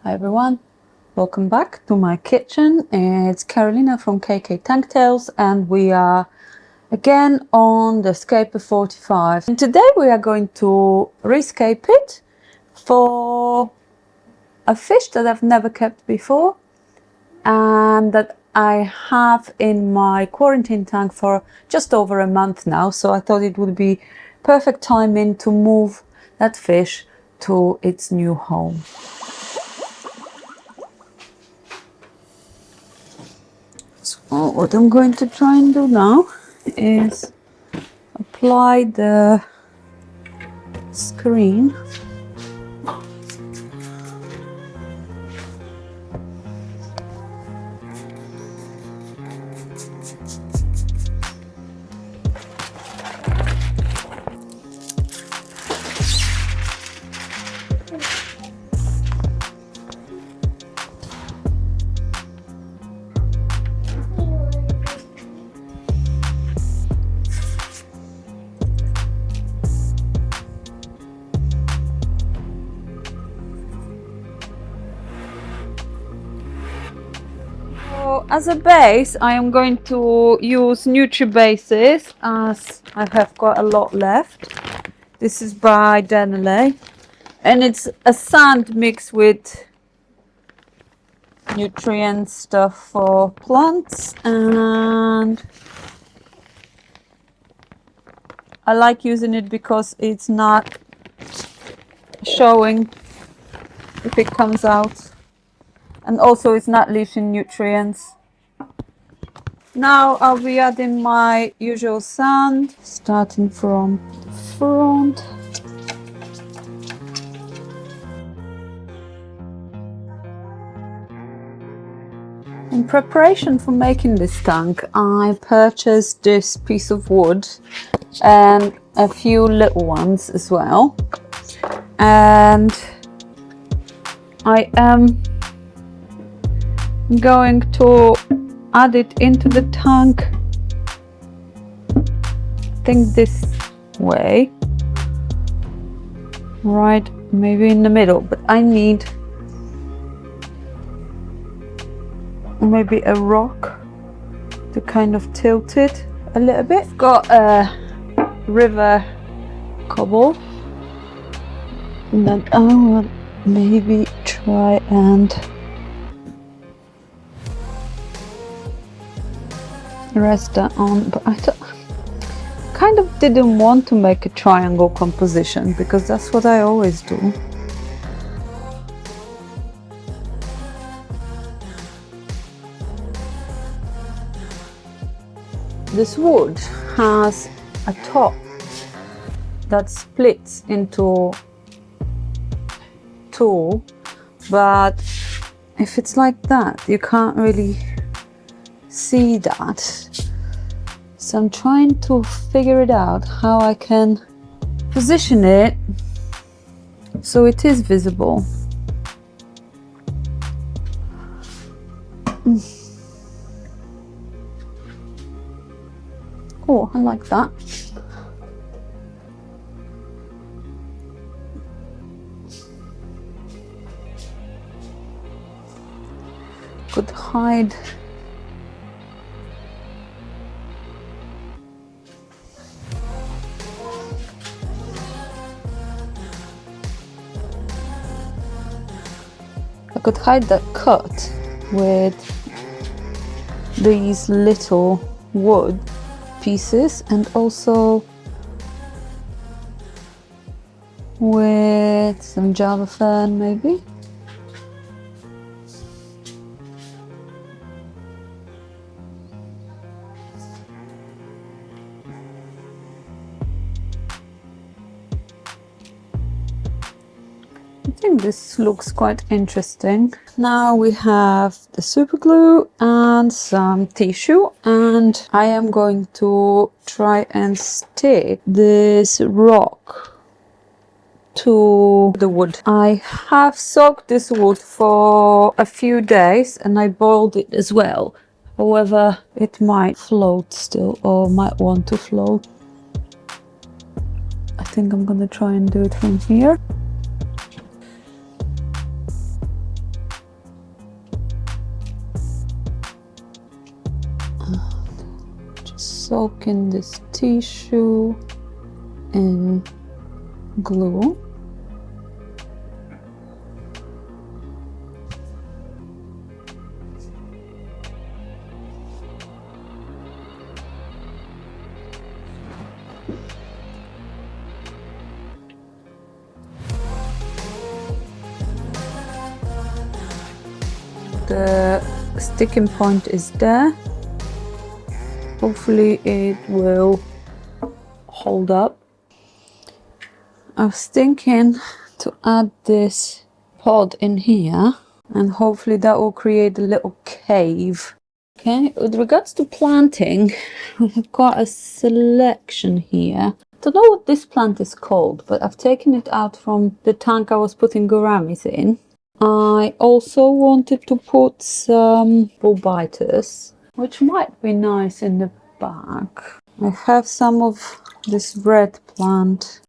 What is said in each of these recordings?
Hi everyone, welcome back to my kitchen. It's Carolina from KK Tank Tales and we are again on the Scaper 45. And today we are going to rescape it for a fish that I've never kept before and that I have in my quarantine tank for just over a month now. So I thought it would be perfect timing to move that fish to its new home. So what I'm going to try and do now is apply the screen . As a base, I am going to use Nutri-Bases as I have got a lot left. This is by Deneley and it's a sand mixed with nutrient stuff for plants, and I like using it because it's not showing if it comes out, and also it's not leaching nutrients. Now I'll be adding my usual sand, starting from the front. In preparation for making this tank, I purchased this piece of wood and a few little ones as well. And I am going to add it into the tank, I think this way, right, maybe in the middle, but I need maybe a rock to kind of tilt it a little bit. Got a river cobble and then I will maybe try and rest that on, but I kind of didn't want to make a triangle composition because that's what I always do. This wood has a top that splits into two, but if it's like that, you can't really see that. So I'm trying to figure it out how I can position it so it is visible. Oh, I like that. Could hide that cut with these little wood pieces and also with some Java fern maybe. I think this looks quite interesting. Now we have the super glue and some tissue, and I am going to try and stick this rock to the wood. I have soaked this wood for a few days and I boiled it as well. However, it might float still or might want to float. I think I'm gonna try and do it from here. soaking this tissue in glue. The sticking point is there. Hopefully it will hold up. I was thinking to add this pod in here, and hopefully that will create a little cave. Okay, with regards to planting, we have got a selection here. I don't know what this plant is called, but I've taken it out from the tank I was putting gouramis in. I also wanted to put some Bulbitis, which might be nice in the back. I have some of this red plant.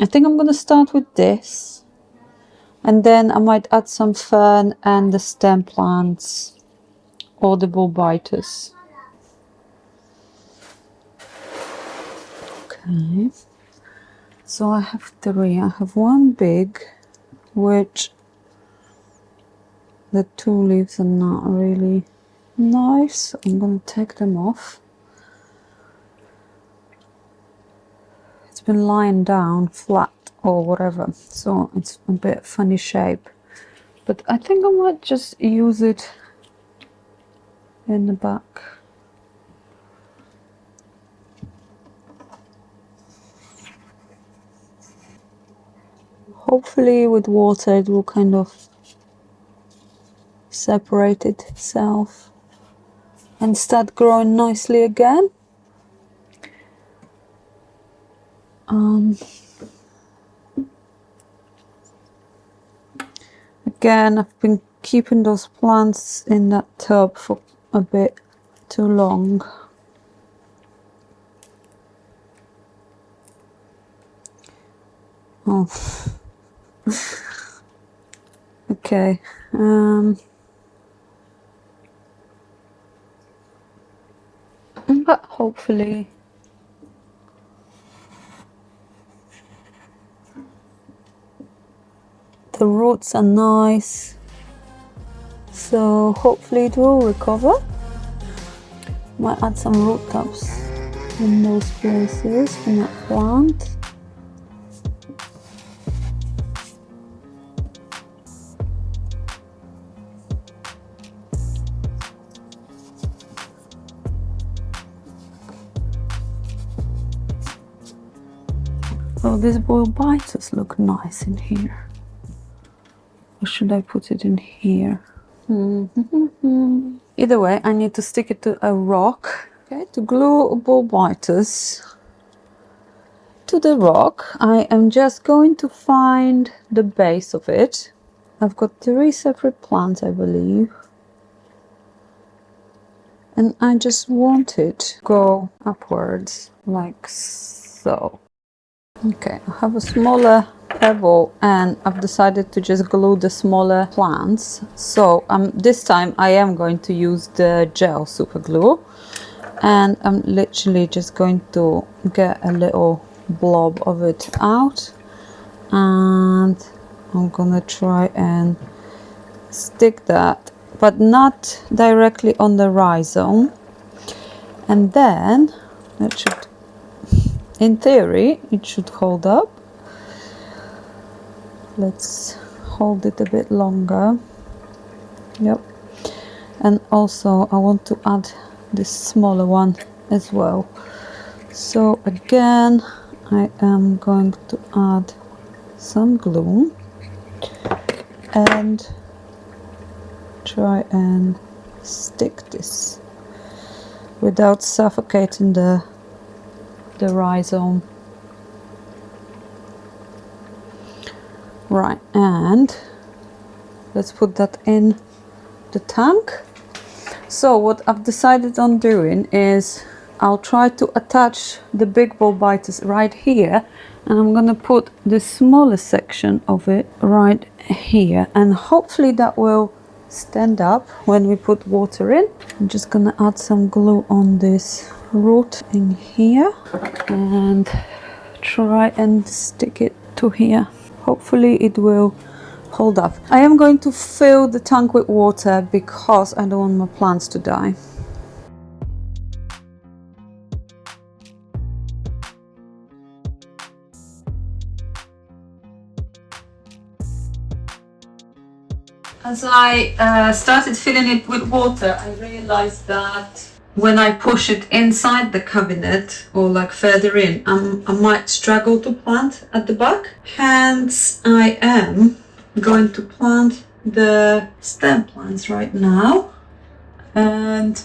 I think I'm going to start with this, and then I might add some fern and the stem plants or the Bulbitis. Okay, so I have three. I have one big, which the two leaves are not really nice. I'm going to take them off. It's been lying down flat or whatever, so it's a bit funny shape, but I think I might just use it in the back. Hopefully with water it will kind of separate itself and start growing nicely again. Again, I've been keeping those plants in that tub for a bit too long. Oh. Okay. But hopefully the roots are nice, so hopefully it will recover. Might add some root tubs in those places in that plant. Oh, these Bulbitis look nice in here. Or should I put it in here? Either way, I need to stick it to a rock. Okay, to glue Bulbitis to the rock, I am just going to find the base of it. I've got 3 separate plants, I believe. And I just want it to go upwards, like so. Okay, I have a smaller pebble and I've decided to just glue the smaller plants. So this time I am going to use the gel super glue, and I'm literally just going to get a little blob of it out, and I'm gonna try and stick that, but not directly on the rhizome. And then that should, in theory, it should hold up. Let's hold it a bit longer. Yep. And also I want to add this smaller one as well. So again, I am going to add some glue and try and stick this without suffocating the rhizome. Right, and let's put that in the tank. So what I've decided on doing is I'll try to attach the big Bulbitis right here, and I'm gonna put the smaller section of it right here, and hopefully that will stand up when we put water in. I'm just gonna add some glue on this root in here and try and stick it to here. Hopefully it will hold up. I am going to fill the tank with water because I don't want my plants to die. As I started filling it with water, I realized that when I push it inside the cabinet or like further in, I might struggle to plant at the back. Hence, I am going to plant the stem plants right now. And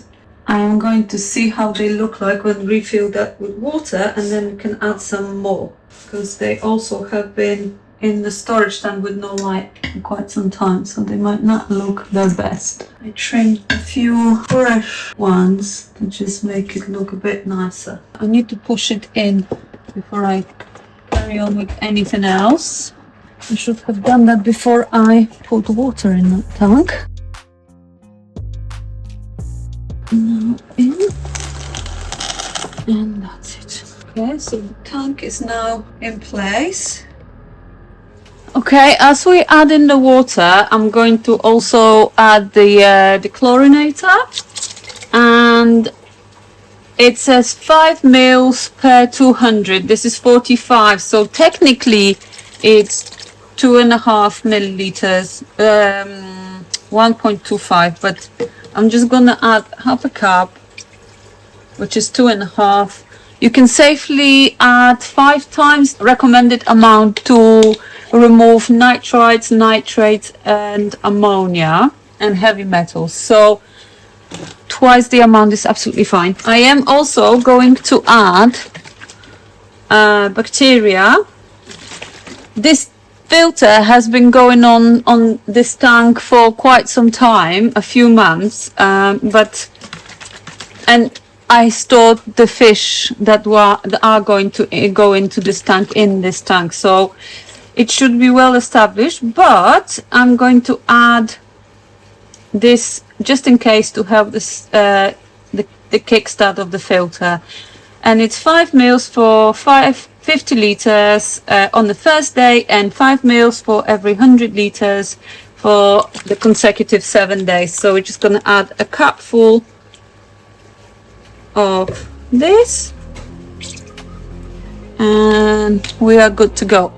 I am going to see how they look like when refill that with water, and then we can add some more. Because they also have been in the storage tank with no light for quite some time, so they might not look their best. I trimmed a few fresh ones to just make it look a bit nicer. I need to push it in before I carry on with anything else. I should have done that before I put water in that tank. Now in, and that's it. Okay, so the tank is now in place. Okay, as we add in the water, I'm going to also add the chlorinator, and it says 5 mils per 200. This is 45, so technically it's 2.5 milliliters, 1.25, but I'm just gonna add half a cup, which is 2.5. You can safely add 5 times recommended amount to remove nitrites, nitrates, and ammonia and heavy metals. So twice the amount is absolutely fine. I am also going to add bacteria. This filter has been going on this tank for quite some time, a few months, and I stored the fish that are going to go into this tank in this tank, so it should be well established. But I'm going to add this just in case to help this the kickstart of the filter, and it's 5 mils for 50 liters on the first day, and 5 mils for every 100 liters for the consecutive 7 days. So we're just going to add a cupful of this and we are good to go.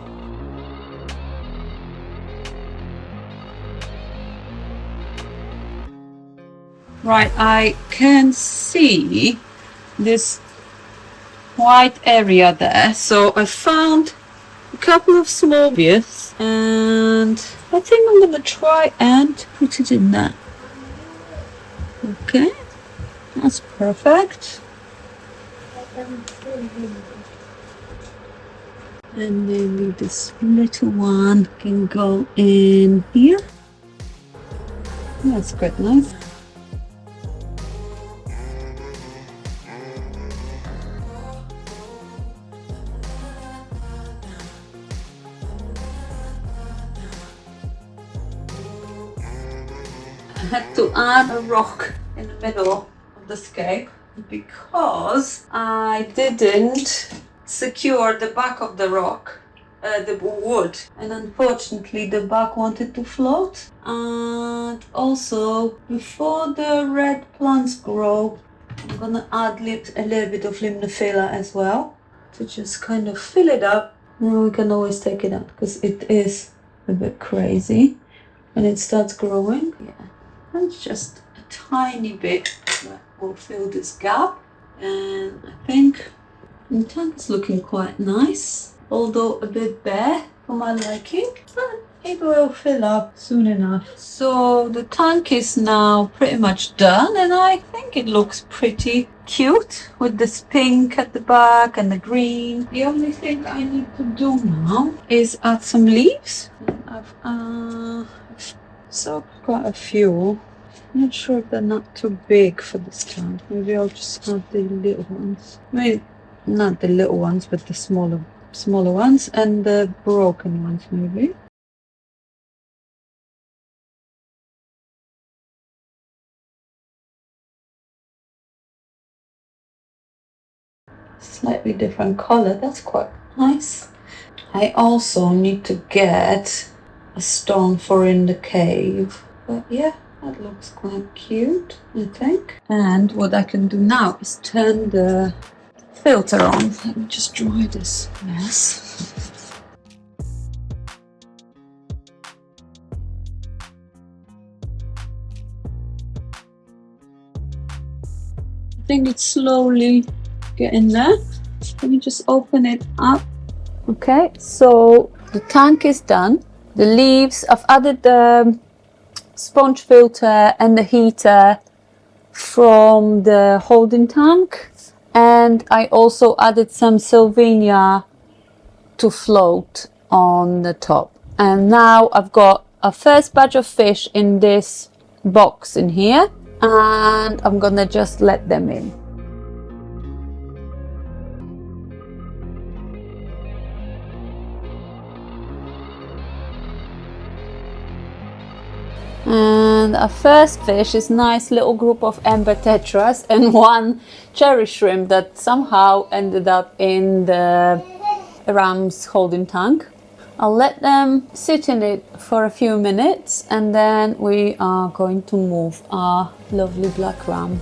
Right, I can see this white area there, so I found a couple of small bits and I think I'm gonna try and put it in there. Okay, that's perfect. And maybe this little one can go in here. That's quite nice. I had to add a rock in the middle of the scape because I didn't secure the back of the rock, the wood, and unfortunately the back wanted to float. And also, before the red plants grow, I'm gonna add a little bit of Limnophila as well to just kind of fill it up. And we can always take it out because it is a bit crazy when it starts growing. Yeah, that's just a tiny bit that will fill this gap, and I think the tank is looking quite nice, although a bit bare for my liking, but it will fill up soon enough. So the tank is now pretty much done, and I think it looks pretty cute with this pink at the back and the green. The only thing I need to do now is add some leaves. I've soaked quite a few. I'm not sure if they're not too big for this tank. Maybe I'll just add the little ones. Maybe not the little ones, but the smaller ones, and the broken ones maybe. slightly different color. That's quite nice. I also need to get a stone for in the cave. But yeah, that looks quite cute, I think. And what I can do now is turn the filter on. Let me just dry this mess. I think it's slowly getting there. Let me just open it up. Okay, so the tank is done. The leaves, I've added the sponge filter and the heater from the holding tank, and I also added some Sylvania to float on the top. And now I've got a first batch of fish in this box in here, and I'm gonna just let them in. And our first fish is nice little group of amber tetras and one cherry shrimp that somehow ended up in the ram's holding tank. I'll let them sit in it for a few minutes and then we are going to move our lovely black ram.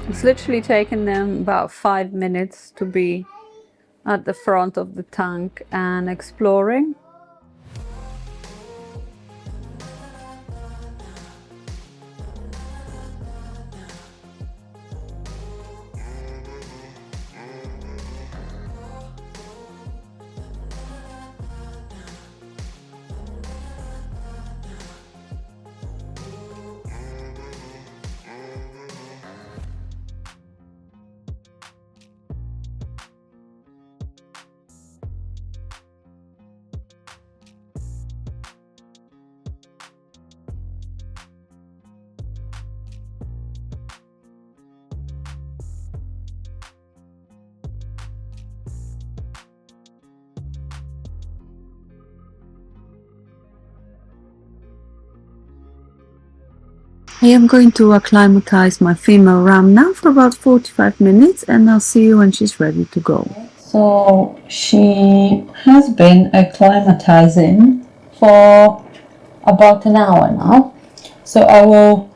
It's literally taken them about 5 minutes to be at the front of the tank and exploring. I am going to acclimatize my female ram now for about 45 minutes and I'll see you when she's ready to go. So she has been acclimatizing for about an hour now. So I will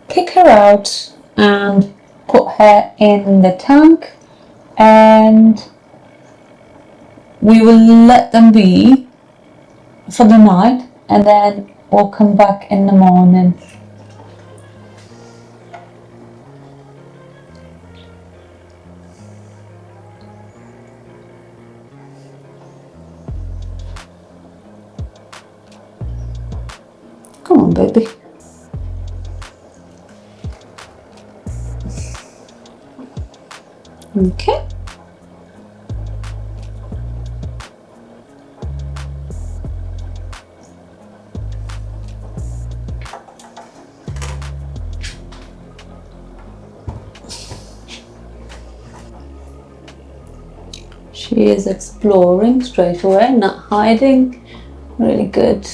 kick her out and put her in the tank and we will let them be for the night and then we'll come back in the morning. Come on, baby. Okay. She is exploring straight away, not hiding. Really good.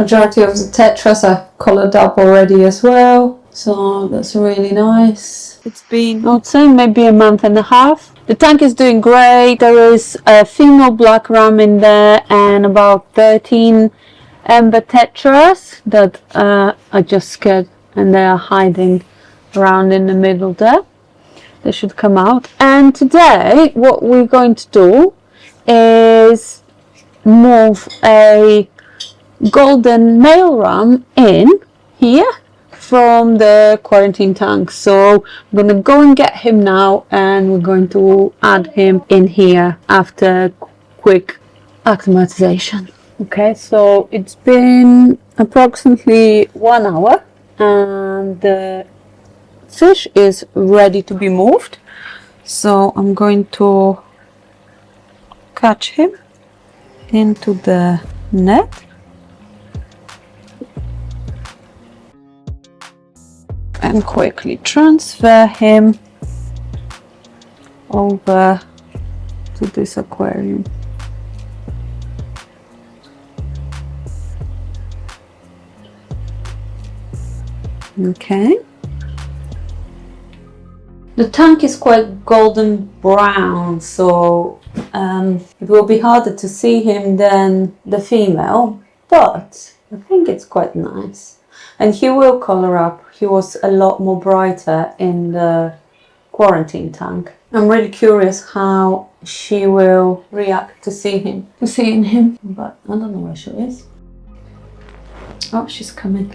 Majority of the tetras are colored up already as well, so that's really nice. It's been, I would say, maybe a month and a half. The tank is doing great. There is a female black ram in there and about 13 amber tetras that are just scared and they are hiding around in the middle there. They should come out. And today what we're going to do is move a golden male ram in here from the quarantine tank. So I'm going to go and get him now and we're going to add him in here after quick acclimatization. Okay, so it's been approximately 1 hour and the fish is ready to be moved. So I'm going to catch him into the net and quickly transfer him over to this aquarium. Okay. The tank is quite golden brown, so it will be harder to see him than the female, but I think it's quite nice. And he will color up. He was a lot more brighter in the quarantine tank. I'm really curious how she will react to seeing him, but I don't know where she is. Oh, she's coming.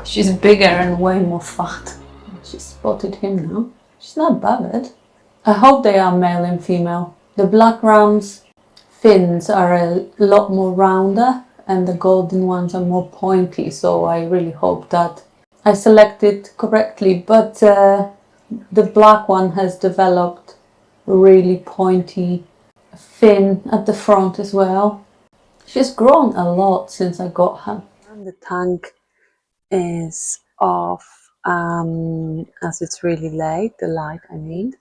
She's bigger and way more fat. She spotted him now. She's not bad. I hope they are male and female. The black ram's fins are a lot more rounder and the golden ones are more pointy, so I really hope that I selected correctly, but the black one has developed a really pointy fin at the front as well. She's grown a lot since I got her. And the tank is off as it's really late, the light I mean.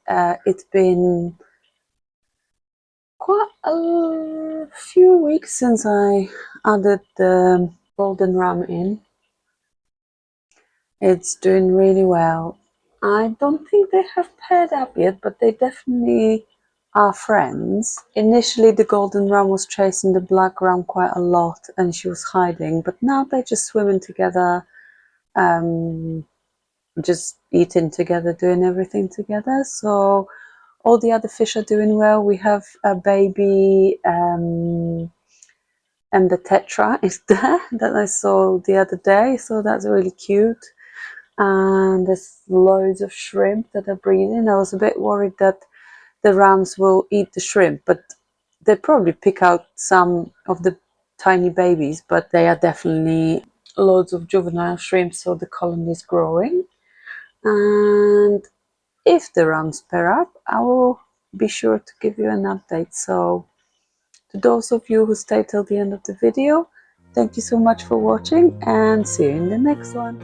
It's been quite a few weeks since I added the golden ram in. It's doing really well. I don't think they have paired up yet, but they definitely are friends. Initially the golden ram was chasing the black ram quite a lot and she was hiding, but now they're just swimming together, just eating together, doing everything together. So all the other fish are doing well. We have a baby and the tetra is there that I saw the other day, so that's really cute. And there's loads of shrimp that are breeding. I was a bit worried that the rams will eat the shrimp, but they probably pick out some of the tiny babies, but they are definitely loads of juvenile shrimp, so the colony is growing. And if the rams pair up, I will be sure to give you an update. So to those of you who stayed till the end of the video, thank you so much for watching and see you in the next one.